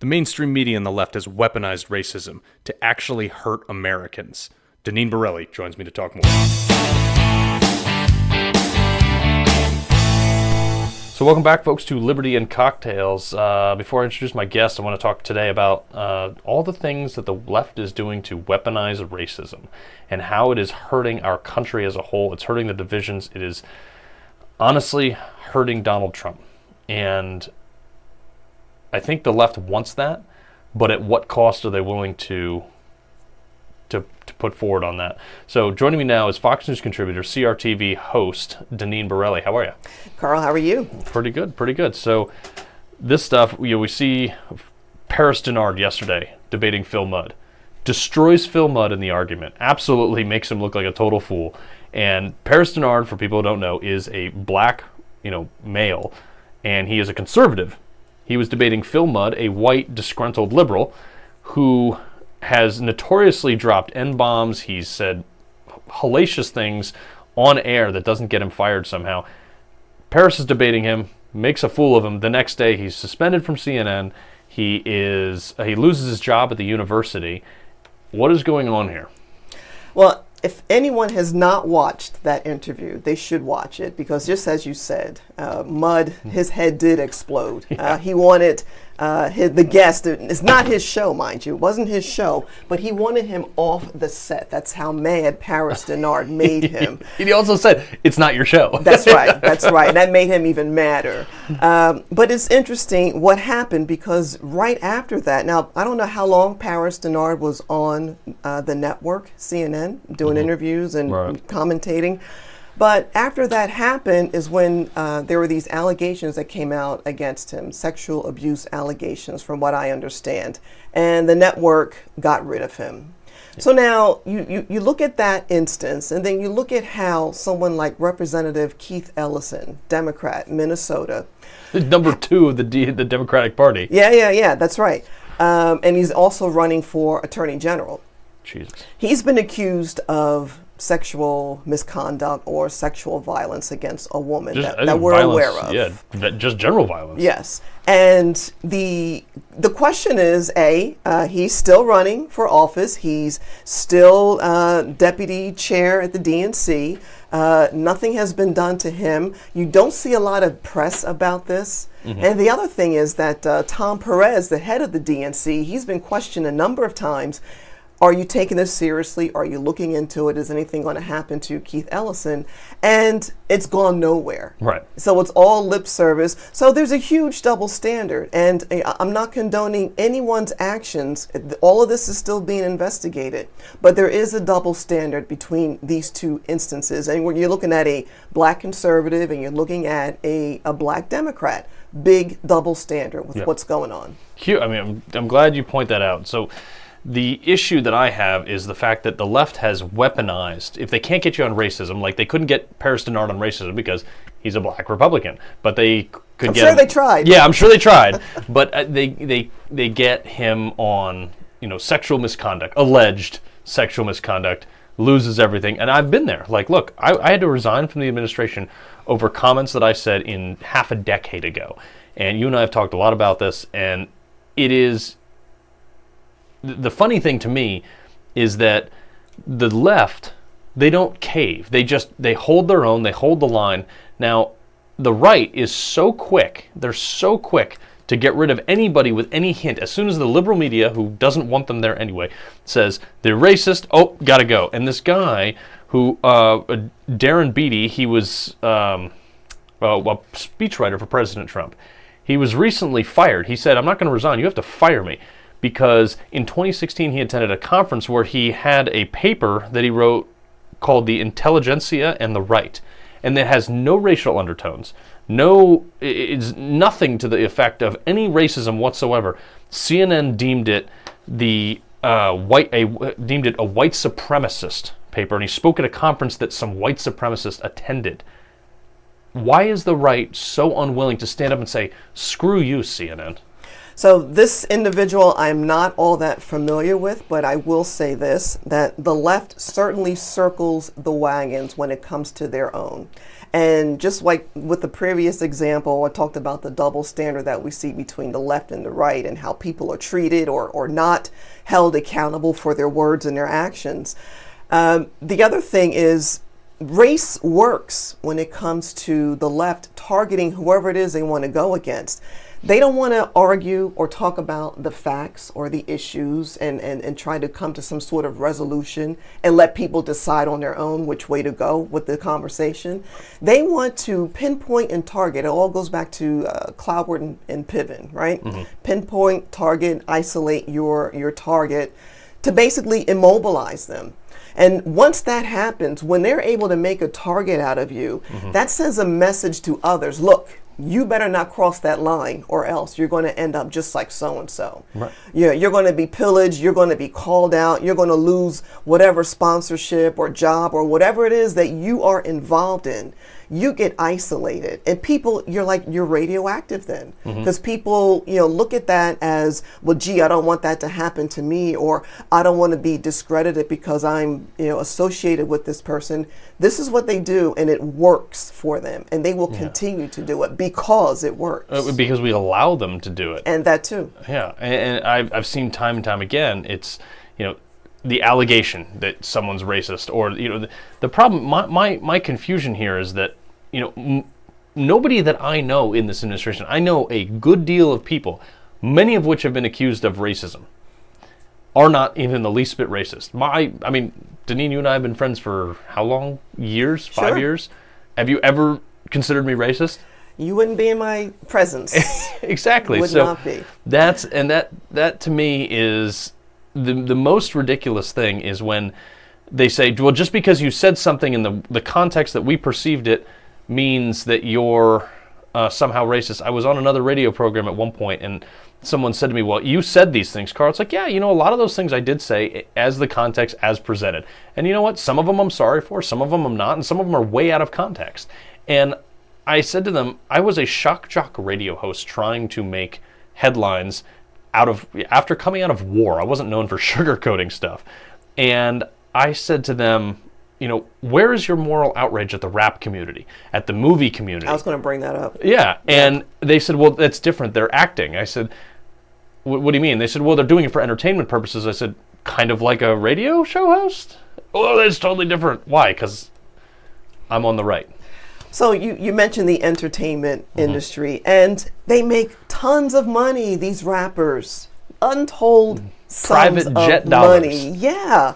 The mainstream media and the left has weaponized racism to actually hurt Americans. Deneen Borelli joins me to talk more. So welcome back, folks, to Liberty and Cocktails. Before I introduce my guest, I want to talk today about all the things that the left is doing to weaponize racism and how it is hurting our country as a whole. It's hurting the divisions. It is honestly hurting Donald Trump. And I think the left wants that, but at what cost are they willing to put forward on that? So joining me now is Fox News contributor, CRTV host, Deneen Borelli. How are you? Carl, how are you? Pretty good, pretty good. So this stuff, we see Paris Denard yesterday debating Phil Mudd. Destroys Phil Mudd in the argument. Absolutely makes him look like a total fool. And Paris Denard, for people who don't know, is a black, male, and he is a conservative. He was debating Phil Mudd, a white, disgruntled liberal, who has notoriously dropped N-bombs. He's said hellacious things on air that doesn't get him fired somehow. Paris is debating him, makes a fool of him. The next day, he's suspended from CNN. He loses his job at the university. What is going on here? Well, if anyone has not watched that interview, they should watch it, because just as you said, Mudd, his head did explode. Yeah. He wanted the guest, it's not his show, mind you, it wasn't his show, but he wanted him off the set. That's how mad Paris Denard made him. He also said, it's not your show. That's right, that's right. That made him even madder. But it's interesting what happened, because right after that, now I don't know how long Paris Denard was on the network, CNN, doing interviews and commentating. But after that happened is when there were these allegations that came out against him, sexual abuse allegations, from what I understand. And the network got rid of him. Yeah. So now you look at that instance, and then you look at how someone like Representative Keith Ellison, Democrat, Minnesota. Number 2 of the Democratic Party. Yeah, that's right. And he's also running for Attorney General. Jesus. He's been accused of sexual misconduct or sexual violence against a woman that we're aware of. Yeah, just general violence. Yes. And the question is, he's still running for office. He's still deputy chair at the DNC. Nothing has been done to him. You don't see a lot of press about this. And the other thing is that Tom Perez, the head of the DNC, he's been questioned a number of times. Are you taking this seriously? Are you looking into it? Is anything going to happen to Keith Ellison? And it's gone nowhere. Right. So it's all lip service. So there's a huge double standard. And I'm not condoning anyone's actions. All of this is still being investigated. But there is a double standard between these two instances. And when you're looking at a black conservative and you're looking at a black Democrat, big double standard with what's going on. I mean, I'm glad you point that out. So the issue that I have is the fact that the left has weaponized, if they can't get you on racism, like they couldn't get Paris Denard on racism because he's a black Republican, but they could get him. I'm sure they tried. Yeah, I'm sure they tried, but they get him on, sexual misconduct, alleged sexual misconduct, loses everything. And I've been there. Like, look, I had to resign from the administration over comments that I said in half a decade ago. And you and I have talked a lot about this, and it is... The funny thing to me is that the left, they don't cave. They hold their own, they hold the line. Now, the right is so quick, they're so quick to get rid of anybody with any hint. As soon as the liberal media, who doesn't want them there anyway, says they're racist, gotta go. And this guy who, Darren Beattie, he was a speechwriter for President Trump. He was recently fired. He said, I'm not gonna resign, you have to fire me. Because in 2016 he attended a conference where he had a paper that he wrote called The Intelligentsia and the Right. And that has no racial undertones. It's nothing to the effect of any racism whatsoever. CNN deemed it a white supremacist paper, and he spoke at a conference that some white supremacists attended. Why is the right so unwilling to stand up and say, screw you, CNN? So this individual I'm not all that familiar with, but I will say this, that the left certainly circles the wagons when it comes to their own. And just like with the previous example, I talked about the double standard that we see between the left and the right and how people are treated or not held accountable for their words and their actions. The other thing is race works when it comes to the left targeting whoever it is they want to go against. They don't want to argue or talk about the facts or the issues and try to come to some sort of resolution and let people decide on their own which way to go with the conversation. They want to pinpoint and target. It all goes back to Cloward and Piven, right? Pinpoint, target, isolate your target to basically immobilize them. And once that happens, when they're able to make a target out of you, that sends a message to others. Look, you better not cross that line or else you're going to end up just like so-and-so. Right. You're going to be pillaged. You're going to be called out. You're going to lose whatever sponsorship or job or whatever it is that you are involved in. You get isolated, and people, you're radioactive then, because people, look at that as, well, gee, I don't want that to happen to me, or I don't want to be discredited because I'm, associated with this person. This is what they do, and it works for them, and they will continue to do it because it works. Because we allow them to do it. And that too. Yeah, and I've seen time and time again, it's, the allegation that someone's racist, or the problem. My confusion here is that nobody that I know in this administration. I know a good deal of people, many of which have been accused of racism, are not even the least bit racist. I mean, Deneen, you and I have been friends for how long? Years? 5 years? Have you ever considered me racist? You wouldn't be in my presence. Exactly. Would not be. That to me is the most ridiculous thing is when they say, well, just because you said something in the context that we perceived it means that you're somehow racist. I was on another radio program at one point, and someone said to me, well, you said these things, Carl. It's like, yeah, a lot of those things I did say as the context as presented. And you know what? Some of them I'm sorry for, some of them I'm not, and some of them are way out of context. And I said to them, I was a shock jock radio host trying to make headlines after coming out of war. I wasn't known for sugarcoating stuff. And I said to them, where is your moral outrage at the rap community, at the movie community? I was going to bring that up. Yeah. And they said, well, that's different. They're acting. I said, what do you mean? They said, well, they're doing it for entertainment purposes. I said, kind of like a radio show host? Oh, that's totally different. Why? Because I'm on the right. So you mentioned the entertainment industry, and they make tons of money, these rappers. Untold sums private jet of dollars. Money. Yeah.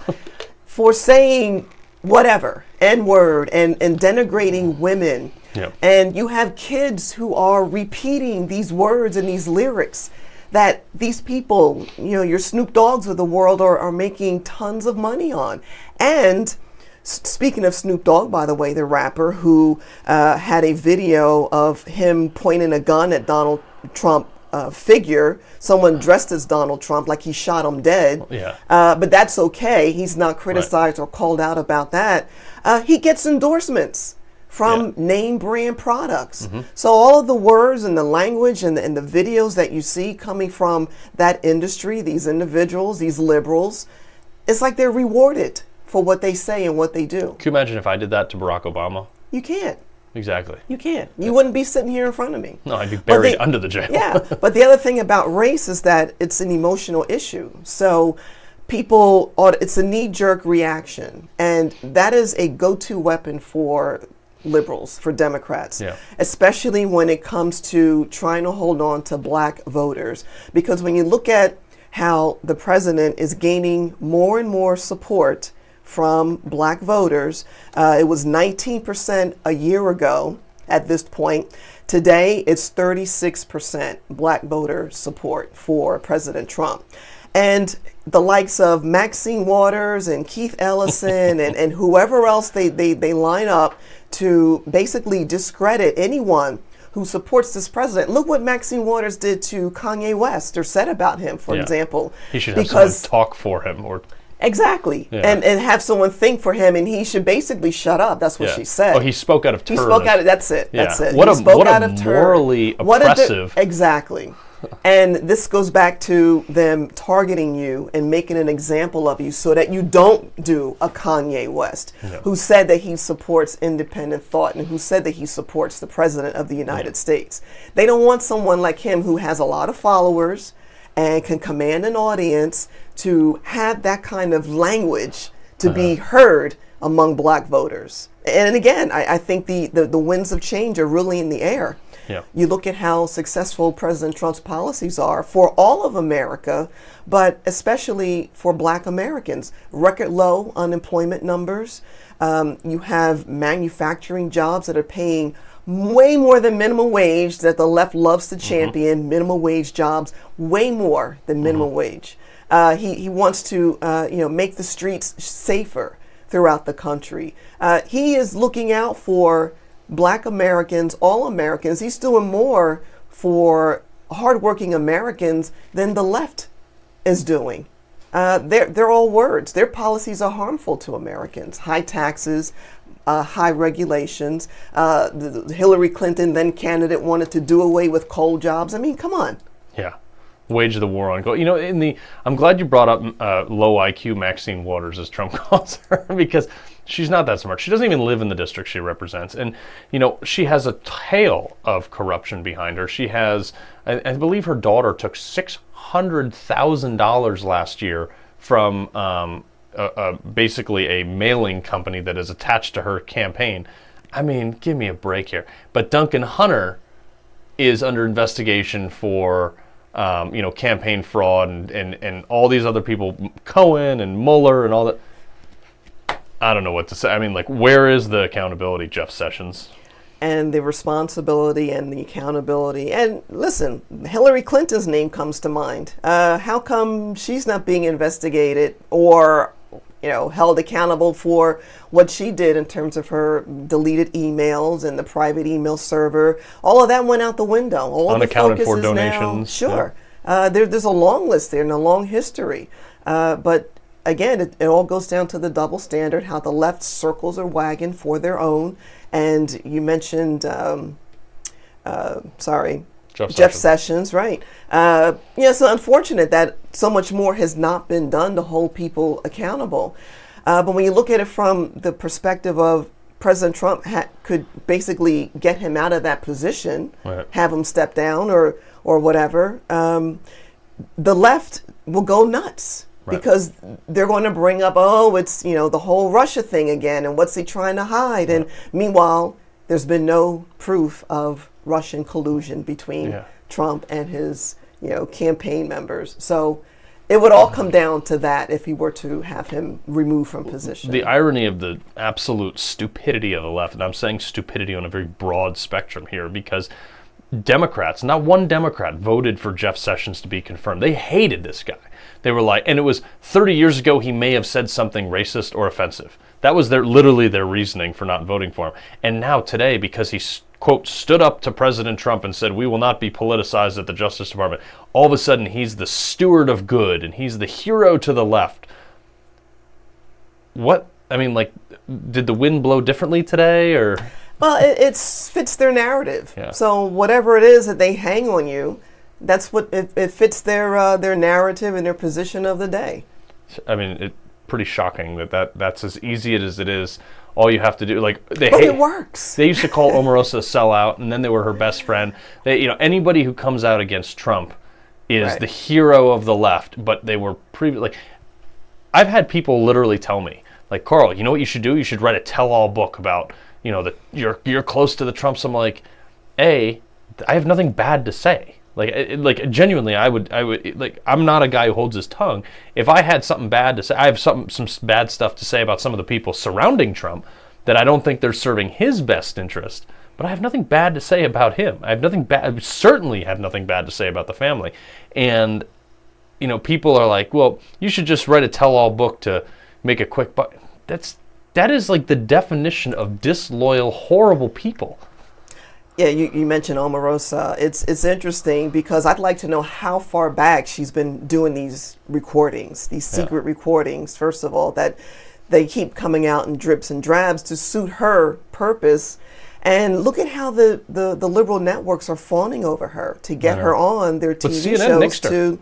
For saying whatever, N-word, and denigrating women. Yep. And you have kids who are repeating these words and these lyrics that these people, your Snoop Dogg's of the world are making tons of money on. And speaking of Snoop Dogg, by the way, the rapper who had a video of him pointing a gun at Donald Trump figure, someone dressed as Donald Trump, like he shot him dead. Yeah. But that's okay. He's not criticized or called out about that. He gets endorsements from name brand products. So all of the words and the language and the videos that you see coming from that industry, these individuals, these liberals, it's like they're rewarded for what they say and what they do. Can you imagine if I did that to Barack Obama? You can't. Exactly. You can't. You wouldn't be sitting here in front of me. No, I'd be buried under the jail. Yeah, but the other thing about race is that it's an emotional issue. So it's a knee-jerk reaction, and that is a go-to weapon for liberals, for Democrats, especially when it comes to trying to hold on to black voters. Because when you look at how the president is gaining more and more support from black voters. It was 19% a year ago at this point. Today, it's 36% black voter support for President Trump. And the likes of Maxine Waters and Keith Ellison and whoever else they line up to basically discredit anyone who supports this president. Look what Maxine Waters did to Kanye West or said about him, for example. He should have someone talk for him. Exactly. And have someone think for him, and he should basically shut up. That's what she said. Oh, he spoke out of turn. He spoke out of, that's it. Yeah. That's it. What he spoke a out of turn. morally oppressive. Exactly. And this goes back to them targeting you and making an example of you so that you don't do a Kanye West, who said that he supports independent thought and who said that he supports the president of the United States. They don't want someone like him who has a lot of followers and can command an audience to have that kind of language to be heard among black voters. And again, I think the winds of change are really in the air. Yeah. You look at how successful President Trump's policies are for all of America, but especially for black Americans. Record low unemployment numbers. You have manufacturing jobs that are paying way more than minimum wage, that the left loves to champion. Minimum wage jobs, way more than minimum wage. He wants to make the streets safer throughout the country. He is looking out for black Americans, all Americans. He's doing more for hardworking Americans than the left is doing. They're all words. Their policies are harmful to Americans. High taxes, high regulations. Hillary Clinton, then candidate, wanted to do away with coal jobs. I mean, come on. Yeah. Wage the war on coal. You know, I'm glad you brought up low IQ Maxine Waters, as Trump calls her, because she's not that smart. She doesn't even live in the district she represents. And, you know, she has a tale of corruption behind her. She has, I believe her daughter took $600,000 last year from basically a mailing company that is attached to her campaign. I mean, give me a break here. But Duncan Hunter is under investigation for campaign fraud and all these other people, Cohen and Mueller and all that. I don't know what to say. I mean, like, where is the accountability, Jeff Sessions? And the responsibility and the accountability. And listen, Hillary Clinton's name comes to mind. How come she's not being investigated or, held accountable for what she did in terms of her deleted emails and the private email server? All of that went out the window. All unaccounted the for focus is donations. Now, sure. Yeah. There's a long list there and a long history. But again, it all goes down to the double standard, how the left circles a wagon for their own. And you mentioned, Jeff Sessions, right. It's unfortunate that so much more has not been done to hold people accountable. But when you look at it from the perspective of President Trump could basically get him out of that position, right, have him step down or whatever, the left will go nuts. Right. Because they're going to bring up, it's, the whole Russia thing again, and what's he trying to hide? Right. And meanwhile, there's been no proof of Russian collusion between Trump and his, campaign members. So it would all come down to that if he were to have him removed from position. The irony of the absolute stupidity of the left, and I'm saying stupidity on a very broad spectrum here, because Democrats, not one Democrat voted for Jeff Sessions to be confirmed. They hated this guy. They were like, and it was 30 years ago he may have said something racist or offensive. That was literally their reasoning for not voting for him. And now today, because he, quote, stood up to President Trump and said, we will not be politicized at the Justice Department, all of a sudden he's the steward of good and he's the hero to the left. What? I mean, like, did the wind blow differently today, or? Well, it fits their narrative. Yeah. So whatever it is that they hang on you, that's what it fits their narrative and their position of the day. I mean, it's pretty shocking that's as easy as it is. All you have to do, like, but it works. They used to call Omarosa a sellout, and then they were her best friend. Anybody who comes out against Trump is the hero of the left. But they were like, I've had people literally tell me, like, Carl, you know what you should do? You should write a tell-all book about, that you're close to the Trumps. I'm like, I have nothing bad to say. Like genuinely, I would like, I'm not a guy who holds his tongue. If I had something bad to say, I have some bad stuff to say about some of the people surrounding Trump that I don't think they're serving his best interest. But I have nothing bad to say about him. I certainly have nothing bad to say about the family. And people are like, well, you should just write a tell-all book to make a quick buck. That is like the definition of disloyal, horrible people. Yeah, you mentioned Omarosa. It's interesting because I'd like to know how far back she's been doing these recordings, these secret recordings, first of all, that they keep coming out in drips and drabs to suit her purpose. And look at how the liberal networks are fawning over her to get her on their TV CNN shows to.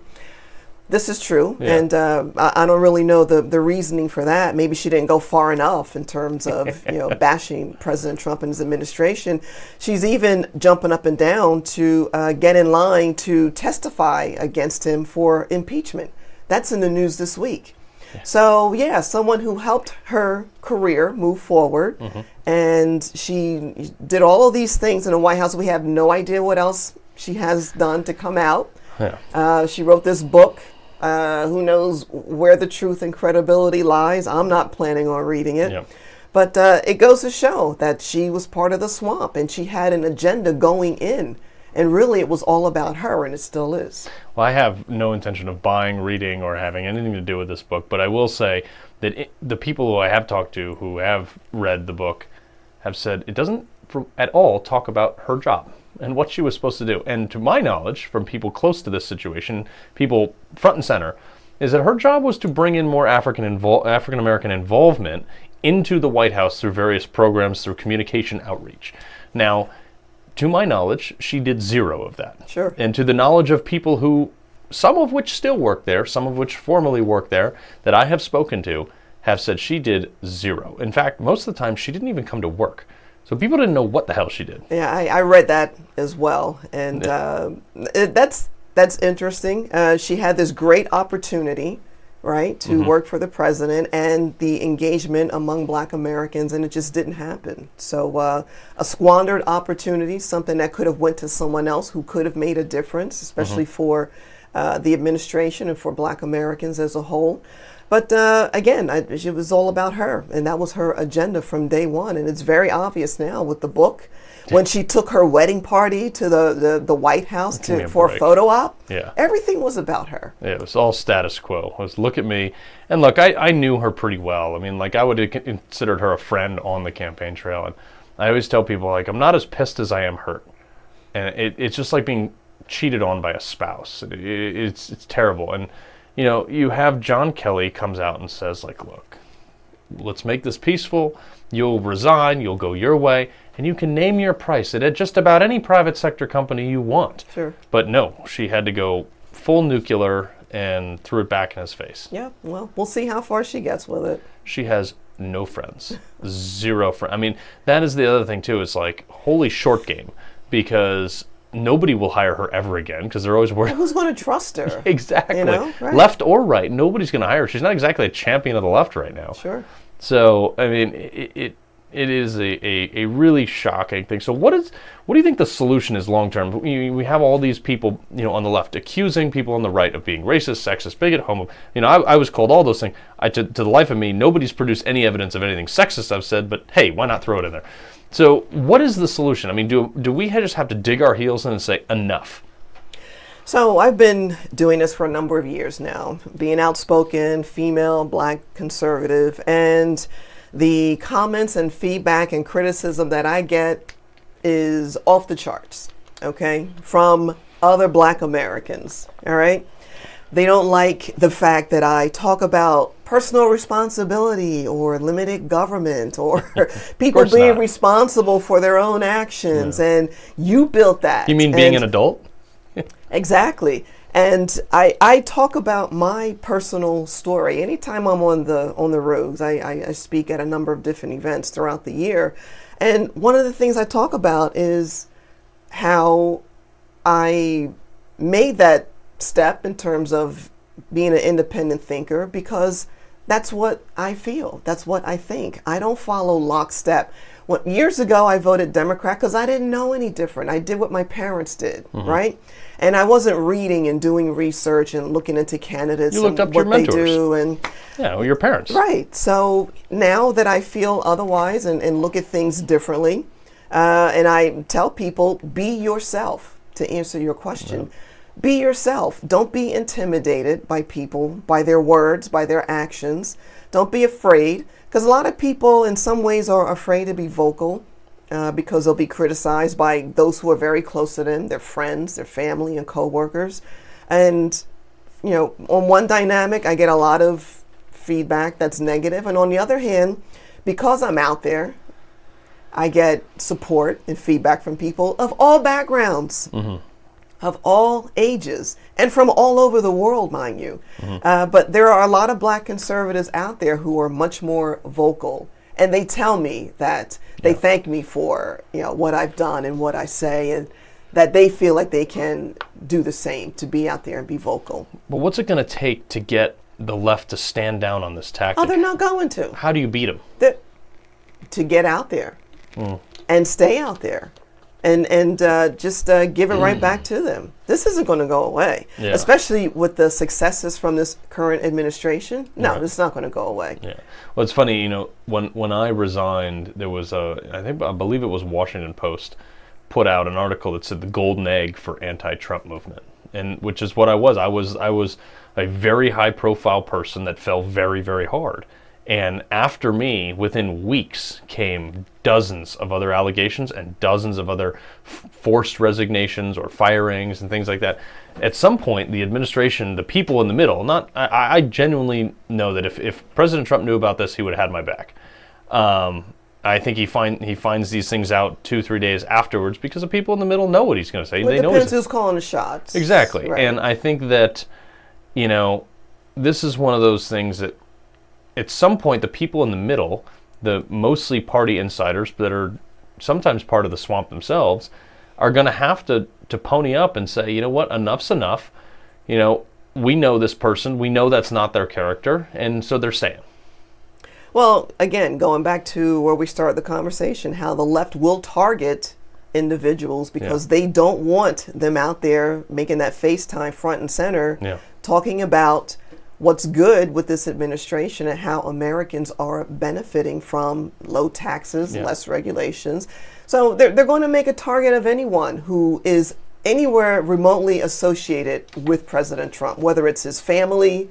This is true, Yeah. and I don't really know the reasoning for that. Maybe she didn't go far enough in terms of bashing President Trump and his administration. She's even jumping up and down to get in line to testify against him for impeachment. That's in the news this week. Yeah. So yeah, someone who helped her career move forward, and she did all of these things in the White House. We have no idea what else she has done to come out. Yeah. She wrote this book. Who knows where the truth and credibility lies? I'm not planning on reading it. Yep. But it goes to show that she was part of the swamp, and she had an agenda going in. And really, it was all about her, and it still is. Well, I have no intention of buying, reading, or having anything to do with this book, but I will say that the people who I have talked to who have read the book have said it doesn't at all talk about her job and what she was supposed to do. And to my knowledge, from people close to this situation, people front and center, is that her job was to bring in more African-American involvement into the White House through various programs, through communication outreach. Now, to my knowledge, she did zero of that. Sure. And to the knowledge of people who, some of which still work there, some of which formerly work there, that I have spoken to, have said she did zero. In fact, most of the time, she didn't even come to work. So people didn't know what the hell she did. Yeah, I read that as well, and that's interesting. She had this great opportunity, right, to work for the president and the engagement among Black Americans, and it just didn't happen. So a squandered opportunity, something that could have went to someone else who could have made a difference, especially for the administration and for Black Americans as a whole. But again, it was all about her, and that was her agenda from day one. And it's very obvious now with the book. When she took her wedding party to the White House for a photo op, everything was about her. Yeah, it was all status quo. It was, look at me. And look, I knew her pretty well. I mean, like, I would have considered her a friend on the campaign trail. And I always tell people, like, I'm not as pissed as I am hurt. And it's just like being cheated on by a spouse. It's terrible. And you know, you have John Kelly comes out and says, like, look, let's make this peaceful. You'll resign. You'll go your way. And you can name your price at just about any private sector company you want. Sure. But no, she had to go full nuclear and threw it back in his face. Yeah, well, we'll see how far she gets with it. She has no friends. Zero friends. I mean, that is the other thing, too. It's like, holy short game. Because nobody will hire her ever again because they're always worried. Who's going to trust her? Exactly. You know? Right. Left or right, nobody's going to hire her. She's not exactly a champion of the left right now. Sure. So, I mean, it is a really shocking thing. So what do you think the solution is long term? We have all these people, you know, on the left accusing people on the right of being racist, sexist, bigot, homo. You know, I was called all those things. To the life of me, nobody's produced any evidence of anything sexist I've said, but hey, why not throw it in there? So what is the solution? I mean, do we just have to dig our heels in and say enough? So I've been doing this for a number of years now, being outspoken, female, Black, conservative, and the comments and feedback and criticism that I get is off the charts, okay, from other Black Americans, all right? They don't like the fact that I talk about personal responsibility or limited government or people being responsible for their own actions. Yeah. And you built that. You mean being an adult? Exactly. And I talk about my personal story. Anytime I'm on the roads, I speak at a number of different events throughout the year. And one of the things I talk about is how I made that step in terms of being an independent thinker, because that's what I feel. That's what I think. I don't follow lockstep. Years ago, I voted Democrat because I didn't know any different. I did what my parents did, right? And I wasn't reading and doing research and looking into candidates and what your mentors. They do. And yeah, well, your parents. Right. So now that I feel otherwise and look at things differently, and I tell people, be yourself, to answer your question. Yeah. Be yourself. Don't be intimidated by people, by their words, by their actions. Don't be afraid, because a lot of people in some ways are afraid to be vocal because they'll be criticized by those who are very close to them, their friends, their family, and coworkers. And, you know, on one dynamic, I get a lot of feedback that's negative. And on the other hand, because I'm out there, I get support and feedback from people of all backgrounds, of all ages, and from all over the world, mind you. But there are a lot of black conservatives out there who are much more vocal, and they tell me that they thank me for what I've done and what I say, and that they feel like they can do the same, to be out there and be vocal. But what's it going to take to get the left to stand down on this tactic? Oh, they're not going to. How do you beat them? To get out there and stay out there and just give it right back to them. This isn't going to go away, especially with the successes from this current administration. No, it's not going to go away. Yeah. Well, it's funny, when I resigned, there was I believe it was Washington Post put out an article that said the golden egg for anti-Trump movement, and which is what I was. I was a very high-profile person that fell very, very hard. And after me, within weeks, came dozens of other allegations and dozens of other forced resignations or firings and things like that. At some point, the administration, the people in the middle, I genuinely know that if President Trump knew about this, he would have had my back. I think he finds these things out 2-3 days afterwards because the people in the middle know what he's going to say. Well, they it know depends who's calling the shots. Exactly. Right. And I think that, this is one of those things that at some point the people in the middle, the mostly party insiders that are sometimes part of the swamp themselves, are going to have to pony up and say, you know what, enough's enough. We know this person. We know that's not their character. And so they're saying. Well, again, going back to where we started the conversation, how the left will target individuals because they don't want them out there making that FaceTime front and center, talking about what's good with this administration and how Americans are benefiting from low taxes, less regulations. So they're going to make a target of anyone who is anywhere remotely associated with President Trump, whether it's his family,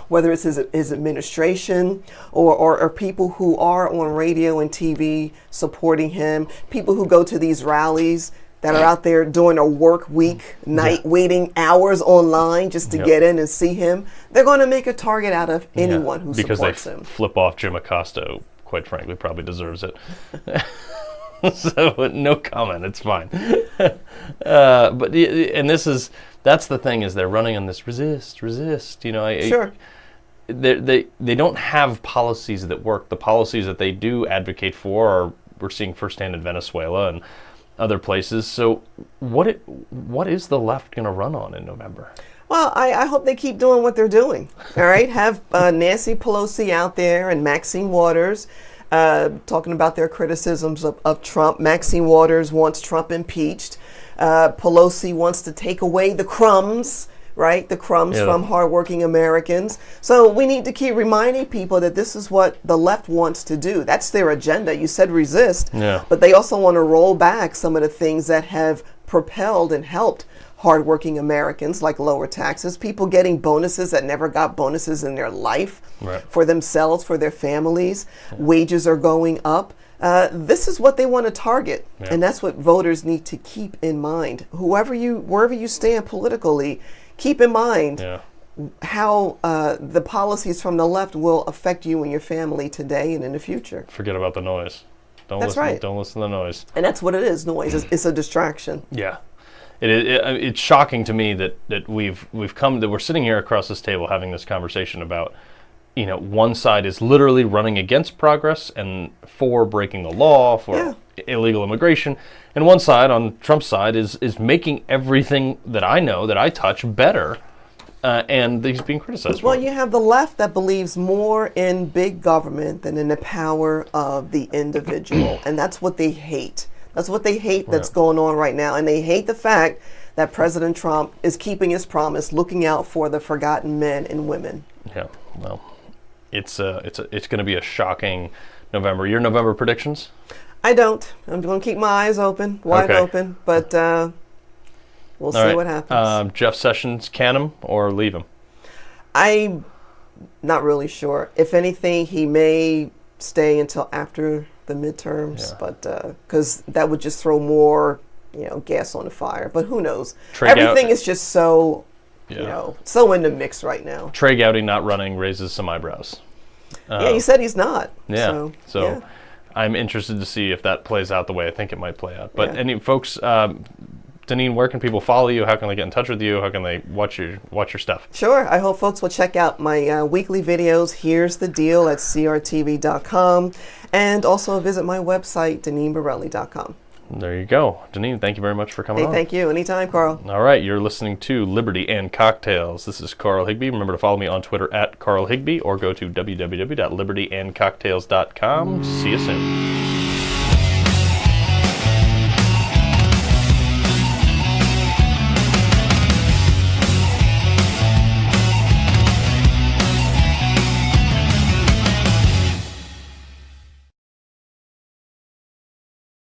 whether it's his administration, or people who are on radio and TV supporting him, people who go to these rallies that are out there doing a work week night, waiting hours online just to get in and see him. They're going to make a target out of anyone who supports him. Flip off Jim Acosta, quite frankly, probably deserves it. So no comment, it's fine. That's the thing, is they're running on this resist. Sure. They don't have policies that work. The policies that they do advocate for we're seeing firsthand in Venezuela and other places. So what is the left going to run on in November? Well, I hope they keep doing what they're doing. All right, have Nancy Pelosi out there and Maxine Waters talking about their criticisms of Trump. Maxine Waters wants Trump impeached. Pelosi wants to take away the crumbs, right? The crumbs from hardworking Americans. So we need to keep reminding people that this is what the left wants to do. That's their agenda. You said resist, but they also want to roll back some of the things that have propelled and helped hardworking Americans, like lower taxes, people getting bonuses that never got bonuses in their life for themselves, for their families. Wages are going up. This is what they want to target, and that's what voters need to keep in mind. Wherever you stand politically, keep in mind how the policies from the left will affect you and your family today and in the future. Forget about the noise. Don't listen to the noise. And that's what it is. Noise. It's a distraction. Yeah. It's shocking to me that we're sitting here across this table having this conversation about, one side is literally running against progress and for breaking the law, for illegal immigration, and one side, on Trump's side, is making everything that I know, that I touch, better, and he's being criticized for Well, it. you have the left that believes more in big government than in the power of the individual, and that's what they hate. That's what they hate that's going on right now. And they hate the fact that President Trump is keeping his promise, looking out for the forgotten men and women. Yeah, well, it's going to be a shocking November. Your November predictions? I don't. I'm going to keep my eyes open, wide open, but we'll see what happens. Jeff Sessions, can him or leave him? I'm not really sure. If anything, he may stay until after the midterms, but because that would just throw more, gas on the fire. But who knows? Everything is just so, so in the mix right now. Trey Gowdy not running raises some eyebrows. He said he's not. Yeah. So I'm interested to see if that plays out the way I think it might play out. But Yeah. any folks, Deneen, where can people follow you? How can they get in touch with you? How can they watch your stuff? Sure. I hope folks will check out my weekly videos. Here's the deal at crtv.com, and also visit my website, deneenborelli.com. There you go. Deneen, thank you very much for coming Hey, on. thank you. Anytime, Carl. All right, you're listening to Liberty and Cocktails. This is Carl Higbie. Remember to follow me on Twitter at Carl Higbie or go to www.libertyandcocktails.com. See you soon.